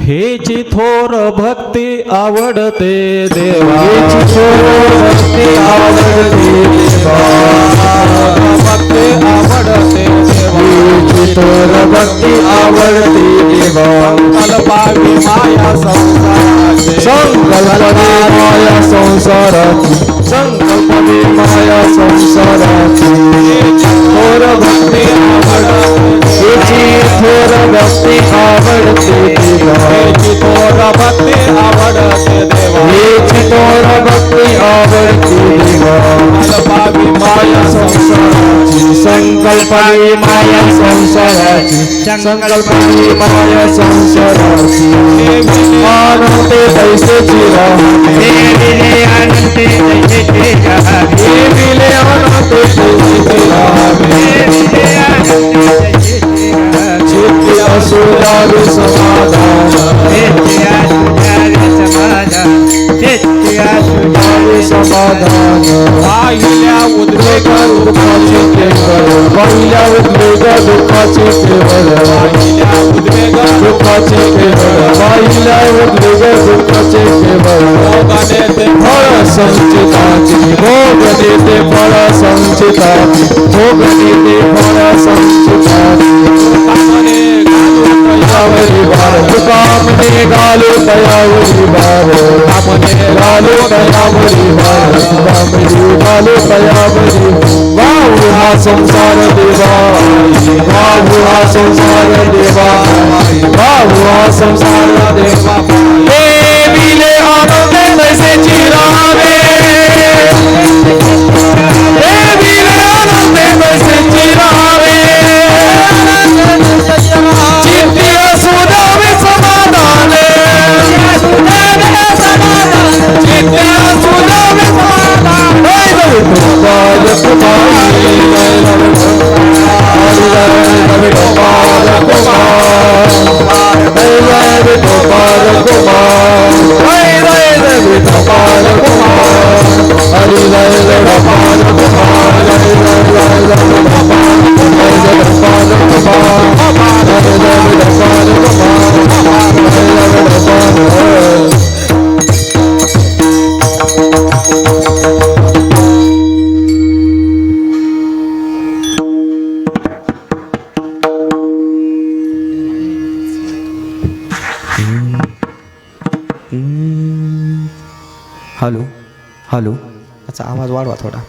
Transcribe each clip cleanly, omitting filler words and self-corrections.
हेची थोर भक्ती आवडते देवा, हेची थोर भक्ती आवडते देवा, भक्ती आवडते देवा, हेची थोर भक्ती आवडते देवा। संकल्पावी माया संसाराचे, संकल्पवी माया संसाराची, संकल्पवी माया संसाराची, थोर भक्ती आवडते, हेची थोर भक्ती आवडते देवा, हेची थोर भक्ती आवडते देवा, हेची थोर भक्ती आवडते देवा। संकल्पावी माया संसाराची, संकल्पवी माया संसाराची, संकल्पवी माया संसाराची, आणते पैसेची राहते, देविले आणते दैतेची राहावे, देविले आणते पैसेची राहते, देविले आणते दैतेची राहावे, चित्ती असू द्यावे समाधान, चित्ती असू द्यावे समाधान, चित्ती असू द्यावे समाधान। पाहिल्या उद्वेग दुःखाचे केवळ, पहिल्या उद्वेग दुःखाचे केवळ, पाहिल्या उद्वेग दुःखाचे केवळ, पहिल्या उद्वेग दुःखाचे केवळ, भोगाने ते फळ संचिताची, भोग देते फळ संचिताची, भोग देते फळ संचिताची। कामने तयावरी भार, तुकामने घालू तयावरी भार, कामने घालू तयावरी भार, तुकामने घालू तयावरी। वाहू हा संसार देवा, वाहू हा संसार देवा, वाहू हा संसार देवा। देविले आणते पैसेची राहावे, देविले आणते पैसेची राहावे, चित्ती असू द्यावे समाधान, चित्ती असू द्यावे समाधान। गोपाल कुमार, गोपाल हॅलो हॅलो, याचा आवाज वाढवा थोडा।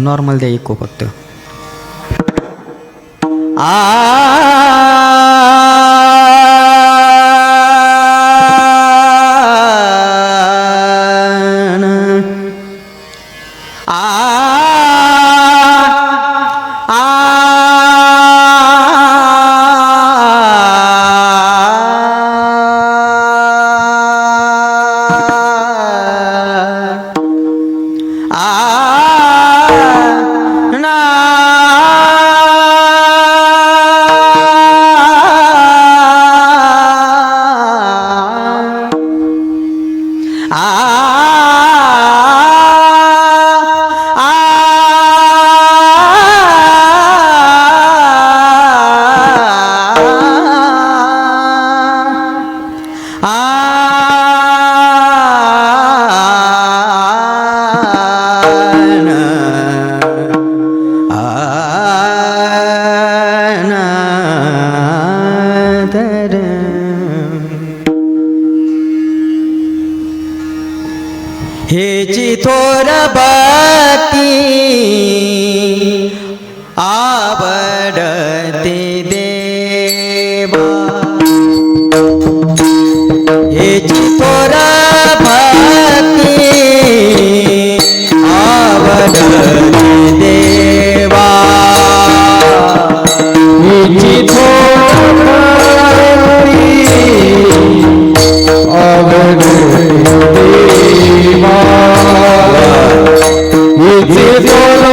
नॉर्मल द्या, इको फक्त। हेची थोर भक्ती आवडते देवा, हेची थोर भक्ती आवडते देवा, हिची थोर भक्ती आवडते देवा, हिची थोर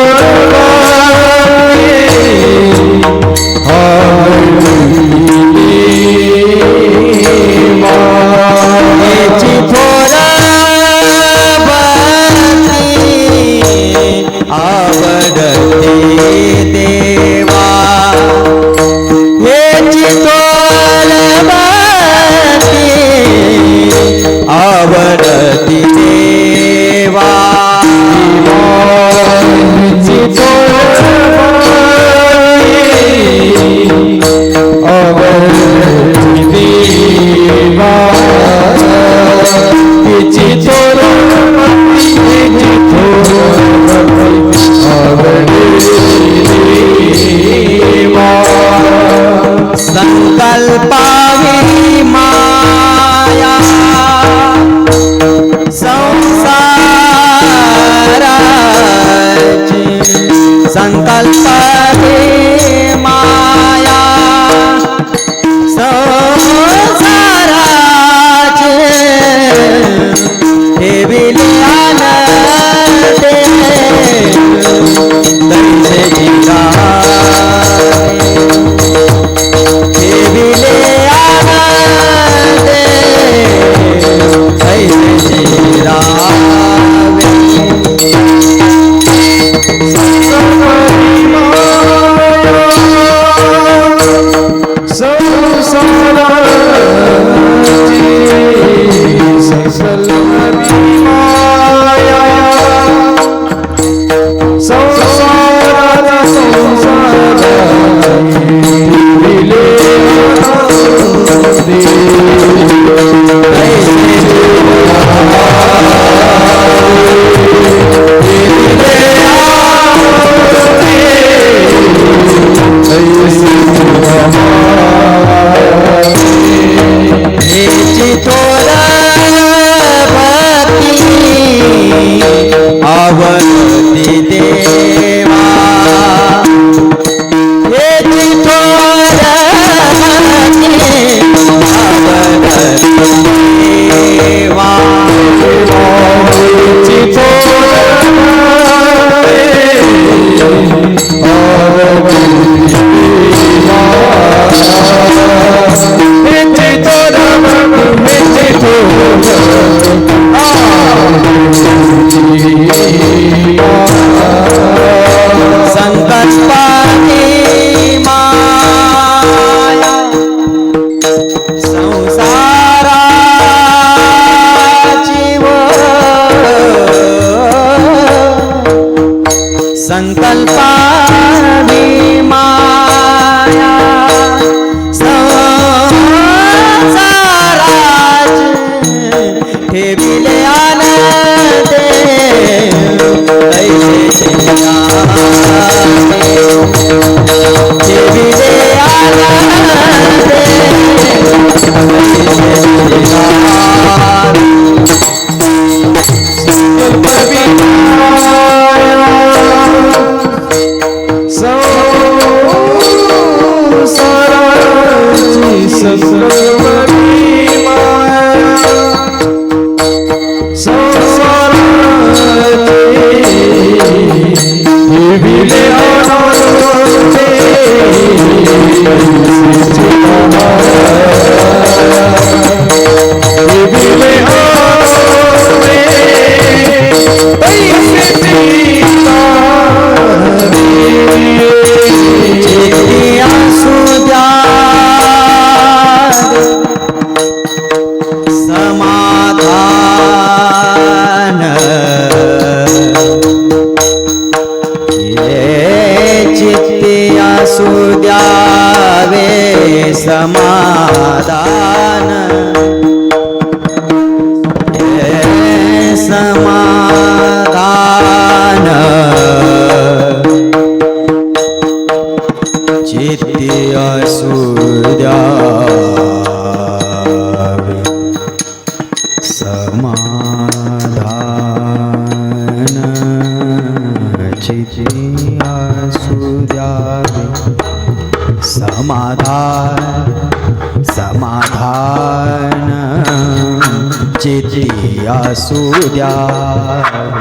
देवा संकल्पावी माया संसाराची संकल्पावी माया संसाराची ठेविली आनंदे दैसे जिंगावे ठेविले आनंदे दैसे जिंगावे आवडती देवा हेची थोर संकल्पानी माया संसाराची संकल्पानी माया संसाराची ठेविले आनंदे दैसे जिंगावे ठेविले आनंदे दैसे जिंगावे समाधान चित्ते असु द्यावे समाधान समाधान चित्ते असु द्यावे समाधान चित्ते असु द्यावे समाधान समाधान चित्ते असु द्यावे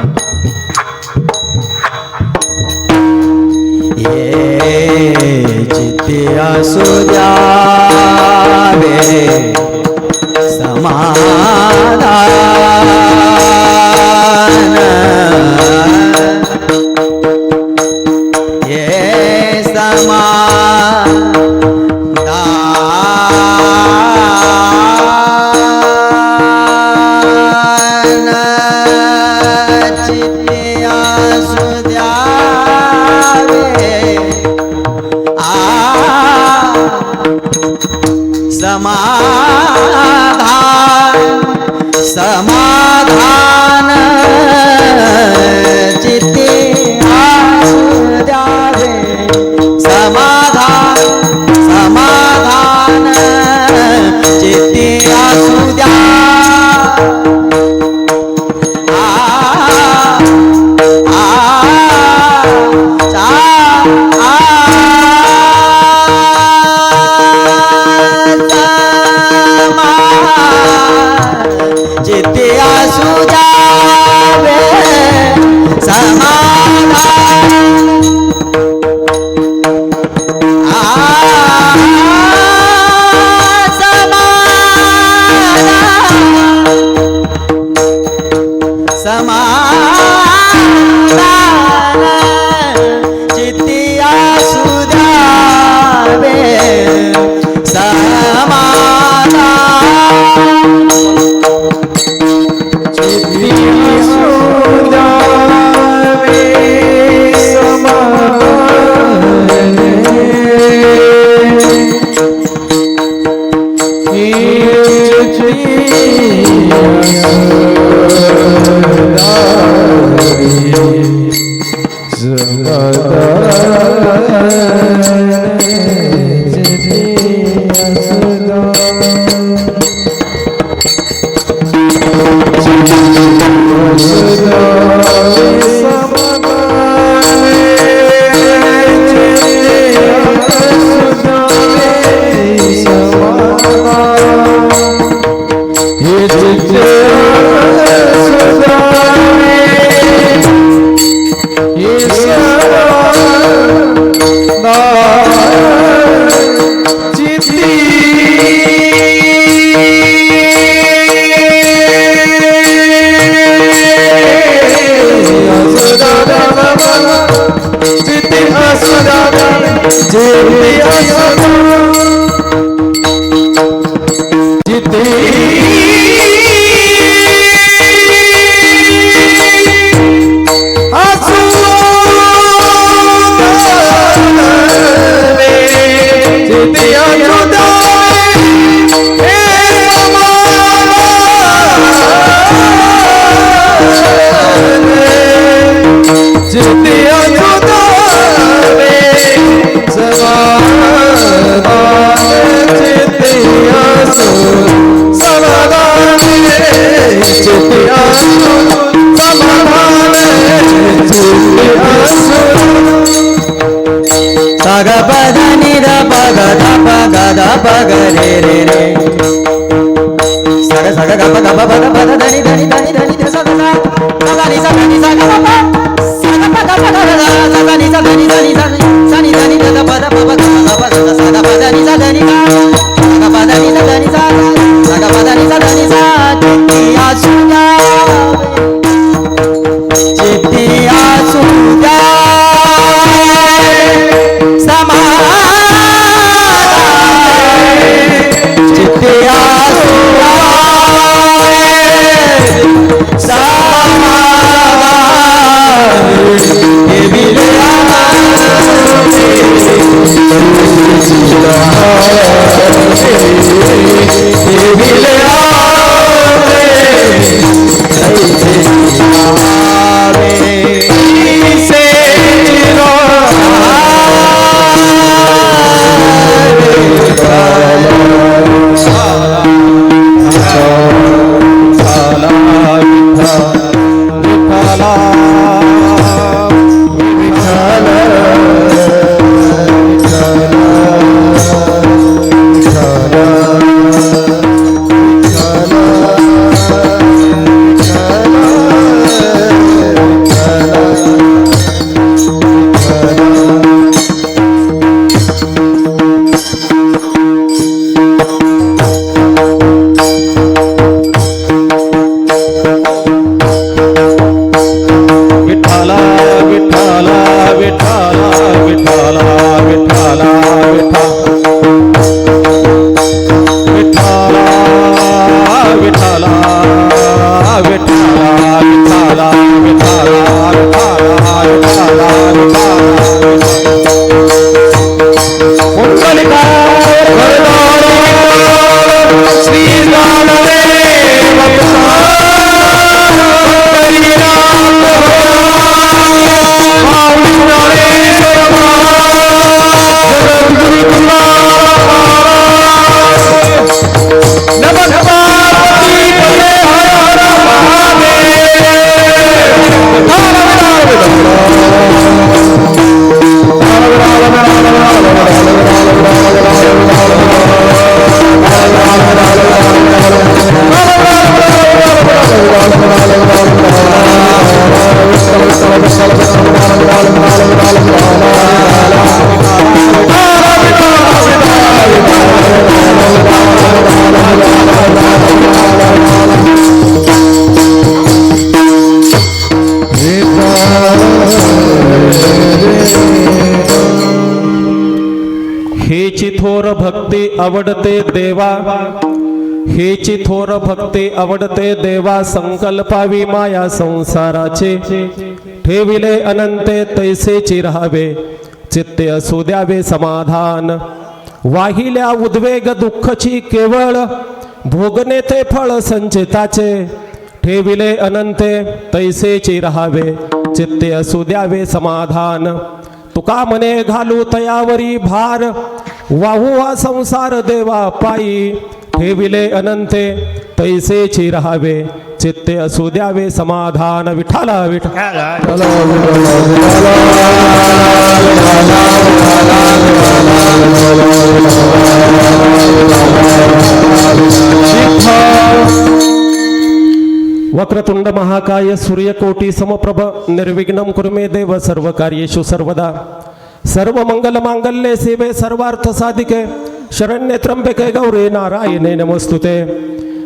चित्ते असु द्यावे समाधान हे समाधान चित्ते असु द्यावे समाधान समाधान चित्ते असु द्यावे जिथे असू द्यावे समाधान समाधान जिथे असू द्यावे हेची थोर भक्ती आवडते देवा, हेची थोर भक्ती आवडते देवा, संकल्पावी माया संसाराचे, ठेविले अनंते तैसेची राहावे, चित्ते असू द्यावे समाधान, वाहिल्या उद्वेग दुःखची केवळ, भोगणे ते फळ संचिताचे, ठेविले अनंते तैसेची राहावे, चित्ते असू द्यावे समाधान, तुका मने घालू तयावरी भार, वाहू हा संसार देवा पायी, ठेविले अनंते तैसेची राहावे, चित्ते असू द्यावे समाधान. विठाला विठाला वक्रतुंड महाकाय सूर्यकोटी समप्रभ निर्विघ्नं कुरु मे देव सर्व कार्येषु सर्वदा. सर्व मंगल मांगल्ये सेवे सर्वार्थ साधिके शरण्ये त्र्यंबके गौरी नारायणे नमस्तुते.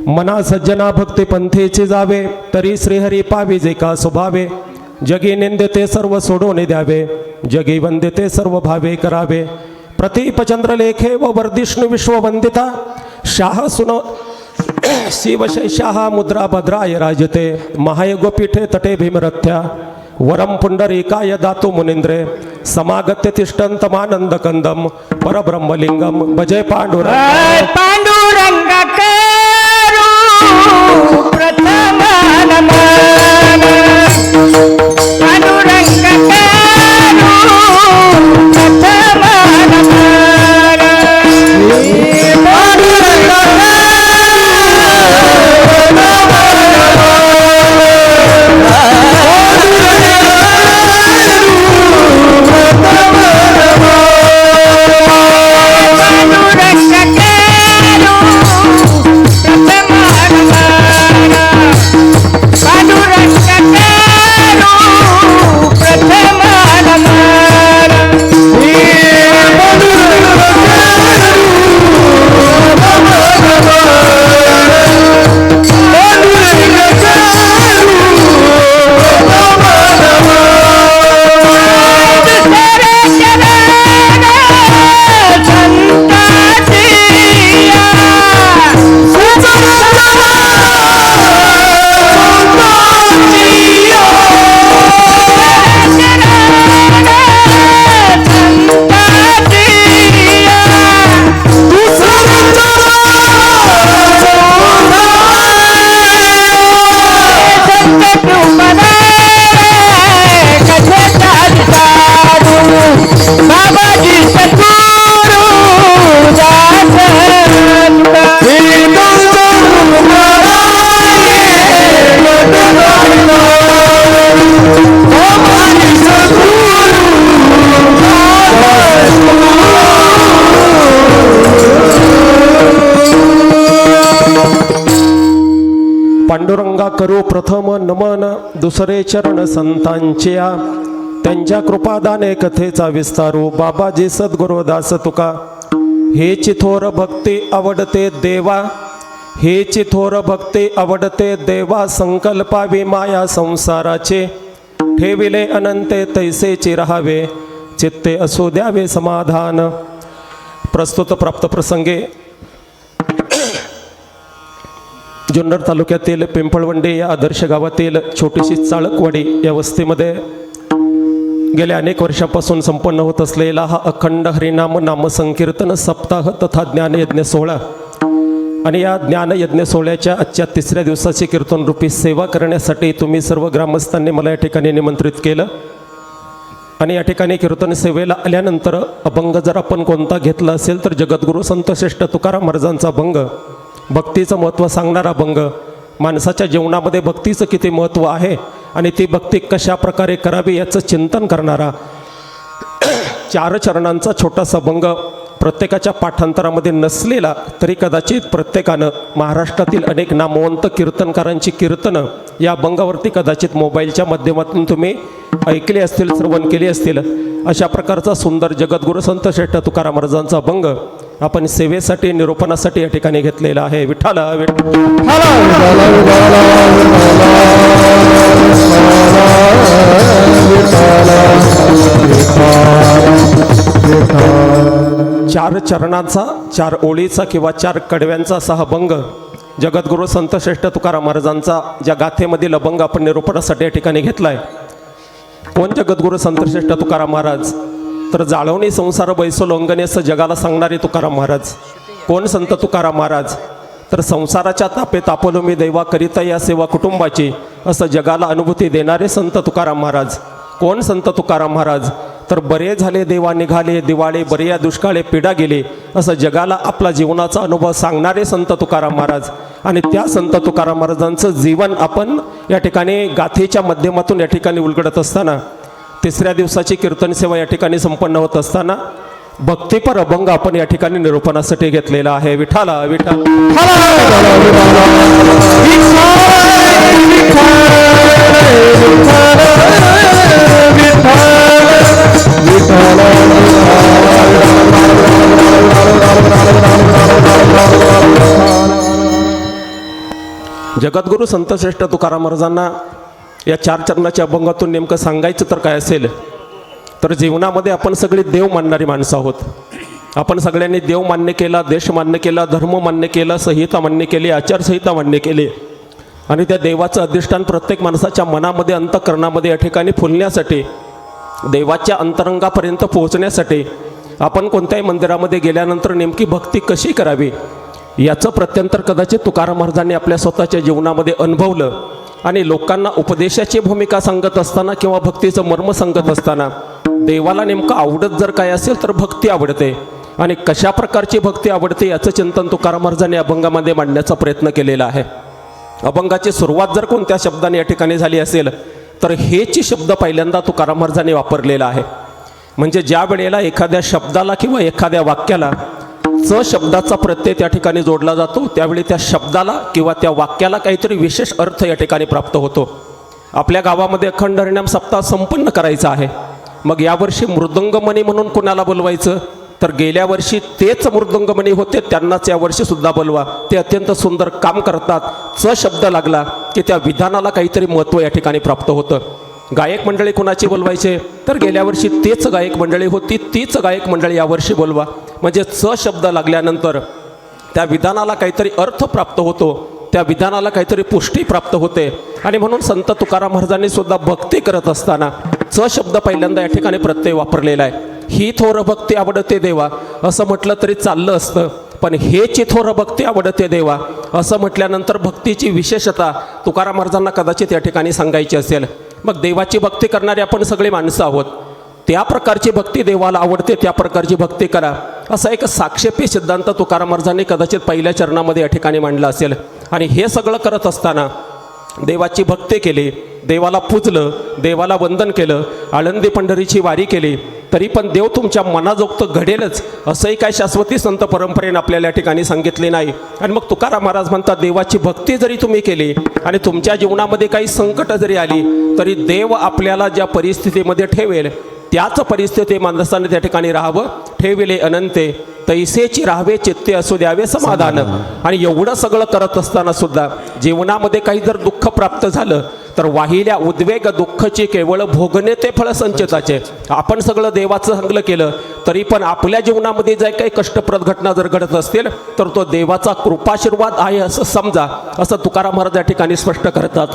मना सज्जना भक्ती पंथेची जावे, तरी श्रीहरी पावी जे का स्वभावे, जगी निंदिते सर्व सोडून द्यावे, जगी वंदिते सर्व भावे करावे, प्रतीप चंद्रलेखे व वर्धिष्णु विश्ववंदिता, शाह सुन शिवशैशाहा मुद्रा भद्राय राजते, महायोगपीठे तटे भीमरथ्या, वरम पुंडरीकाय दातु मुनींद्रे, समागत्य तिष्ठन्तमानंद कंदम, परब्रह्मलिंगम भजे पांडुरंग. पांडुरंग करू प्रथम नमन, पांडुरंग करू प्रथम नमन, पांडुरंगा करू प्रथम नमन, दुसरे चरण संतांचे आ, त्यांच्या कृपादाने कथेचा विस्तारू, बाबाजी सद्गुरुदास तुका. हेची थोर भक्ती आवडते देवा, हेची थोर भक्ती आवडते देवा, संकल्पावी माया संसाराचे, ठेविले अनंते तैसेची राहावे, चित्ते असू द्यावे समाधान. प्रस्तुत प्राप्त प्रसंगे जुन्नर तालुक्यातील पिंपळवंडी या आदर्श गावातील छोटीशी चाळकवाडी या वस्तीमध्ये गेल्या अनेक वर्षापासून संपन्न होत असलेला हा अखंड हरिनाम नामसंकीर्तन सप्ताह तथा ज्ञानयज्ञ सोहळा, आणि या ज्ञानयज्ञ सोहळ्याच्या आजच्या तिसऱ्या दिवसाची कीर्तनरूपी सेवा करण्यासाठी तुम्ही सर्व ग्रामस्थांनी मला या ठिकाणी निमंत्रित केलं. आणि या ठिकाणी कीर्तन सेवेला आल्यानंतर अभंग जर आपण कोणता घेतला असेल तर जगद्गुरू संतश्रेष्ठ तुकाराम महाराजांचा अभंग, भक्तीचं महत्त्व सांगणारा अभंग, माणसाच्या जीवनामध्ये भक्तीचं किती महत्त्व आहे आणि ती भक्ती कशा प्रकारे करावी याचं चिंतन करणारा 4 चरणांचा छोटासा अभंग, प्रत्येकाच्या पाठांतरामध्ये नसलेला तरी कदाचित प्रत्येकानं महाराष्ट्रातील अनेक नामवंत कीर्तनकारांची कीर्तनं या अभंगावरती कदाचित मोबाईलच्या माध्यमातून तुम्ही ऐकले असतील, श्रवण केले असतील. अशा प्रकारचा सुंदर जगद्गुरू संत श्रेष्ठ तुकाराम महाराजांचा अभंग आपण सेवेसाठी निरूपणासाठी या ठिकाणी घेतलेला आहे. विठ्ठला 4 चरणांचा 4 ओळीचा किंवा 4 कडव्यांचा असा अभंग जगद्गुरू संत श्रेष्ठ तुकाराम महाराजांचा ज्या गाथेमधील अभंग आपण निरूपणासाठी या ठिकाणी घेतलाय. कोण जगद्गुरू संत श्रेष्ठ तुकाराम महाराज? तर जाळवणी संसार बैसो अंगणे असं जगाला सांगणारे तुकाराम महाराज. कोण संत तुकाराम महाराज? तर संसाराच्या तापे तापलो मी दैवा करिता या सेवा कुटुंबाची असं जगाला अनुभूती देणारे संत तुकाराम महाराज. कोण संत तुकाराम महाराज? तर बरे झाले देवा निघाले दिवाळे बरे या दुष्काळे पिढा गेले असं जगाला आपला जीवनाचा अनुभव सांगणारे संत तुकाराम महाराज. आणि त्या संत तुकाराम महाराजांचं जीवन आपण या ठिकाणी गाथेच्या माध्यमातून या ठिकाणी उलगडत असताना 3ऱ्या दिवसाची कीर्तन सेवा या ठिकाणी संपन्न होत असताना भक्तिपर अभंग आपण या ठिकाणी निरूपणासाठी घेतलेला आहे. विठाला विठाल जगद्गुरू संत श्रेष्ठ तुकाराम महाराजांना या 4 चरणाच्या अभंगातून नेमकं सांगायचं तर काय असेल, तर जीवनामध्ये आपण सगळी देव मानणारी माणसं आहोत. आपण सगळ्यांनी देव मान्य केला, देश मान्य केला, धर्म मान्य केला, संहिता मान्य केली, आचारसंहिता मान्य केली. आणि त्या देवाचं अधिष्ठान प्रत्येक माणसाच्या मनामध्ये अंतःकरणामध्ये या ठिकाणी फुलण्यासाठी, देवाच्या अंतरंगापर्यंत पोहोचण्यासाठी आपण कोणत्याही मंदिरामध्ये गेल्यानंतर नेमकी भक्ती कशी करावी याचं प्रत्यंतर कदाचित तुकाराम महाराजांनी आपल्या स्वतःच्या जीवनामध्ये अनुभवलं. आणि लोकांना उपदेशाची भूमिका सांगत असताना किंवा भक्तीचं मर्म सांगत असताना देवाला नेमकं आवडत जर काय असेल तर भक्ती आवडते. आणि कशा प्रकारची भक्ती आवडते याचं चिंतन तुकाराम महाराजांनी अभंगामध्ये मांडण्याचा प्रयत्न केलेला आहे. अभंगाची सुरुवात जर कोणत्या शब्दाने या ठिकाणी झाली असेल तर हेची शब्द पहिल्यांदा तुकाराम महाराजांनी वापरलेला आहे. म्हणजे ज्या वेळेला एखाद्या शब्दाला किंवा एखाद्या वाक्याला च शब्दाचा प्रत्यय त्या ठिकाणी जोडला जातो त्यावेळी त्या शब्दाला किंवा त्या वाक्याला काहीतरी विशेष अर्थ या ठिकाणी प्राप्त होतो. आपल्या गावामध्ये अखंड हरिनाम सप्ताह संपन्न करायचा आहे. मग यावर्षी मृदंगमणी म्हणून कोणाला बोलवायचं, तर गेल्या वर्षी तेच मृदंगमणी होते त्यांनाच यावर्षी सुद्धा बोलवा. ते अत्यंत सुंदर काम करतात. च शब्द लागला की त्या विधानाला काहीतरी महत्त्व या ठिकाणी प्राप्त होतं. गायक मंडळी कोणाची बोलवायचे, तर गेल्या वर्षी तेच गायक मंडळी होती, तीच गायक मंडळी यावर्षी बोलवा. म्हणजे च शब्द लागल्यानंतर त्या विधानाला काहीतरी अर्थ प्राप्त होतो, त्या विधानाला काहीतरी पुष्टी प्राप्त होते. आणि म्हणून संत तुकाराम महाराजांनी सुद्धा भक्ती करत असताना च शब्द पहिल्यांदा या ठिकाणी प्रत्यय वापरलेला आहे. ही थोर भक्ती आवडते देवा असं म्हटलं तरी चाललं असतं, पण हेची थोर भक्ती आवडते देवा असं म्हटल्यानंतर भक्तीची विशेषता तुकाराम महाराजांना कदाचित या ठिकाणी सांगायची असेल. मग देवाची भक्ती करणारी आपण सगळे माणसं आहोत. त्या प्रकारची भक्ती देवाला आवडते त्या प्रकारची भक्ती करा असा एक साक्षेपी सिद्धांत तुकाराम महाराजांनी कदाचित पहिल्या चरणामध्ये या ठिकाणी मांडला असेल. आणि हे सगळं करत असताना देवाची भक्ती केली, देवाला पूजलं, देवाला वंदन केलं, आळंदी पंढरीची वारी केली, तरी पण देव तुमच्या मनाजोगतं घडेलच असंही काय शाश्वती संत परंपरेने आपल्याला या ठिकाणी सांगितले नाही. आणि मग तुकाराम महाराज म्हणतात देवाची भक्ती जरी तुम्ही केली आणि तुमच्या जीवनामध्ये काही संकट जरी आली तरी देव आपल्याला ज्या परिस्थितीमध्ये ठेवेल त्याच परिस्थिती माणसाने त्या ठिकाणी राहावं. ठेविले अनंते तैसेची राहावे चित्ते असू द्यावे समाधान. आणि एवढं सगळं करत असताना सुद्धा जीवनामध्ये काही जर दुःख प्राप्त झालं तर वाहिल्या उद्वेग दुःखची केवळ भोगणे ते फळ संचिताचे. आपण सगळं देवाचं चांगलं केलं तरी पण आपल्या जीवनामध्ये जर काही कष्टप्रद घटना जर घडत असतील तर तो देवाचा कृपाशीर्वाद आहे असं समजा, असं तुकाराम महाराज या ठिकाणी स्पष्ट करतात.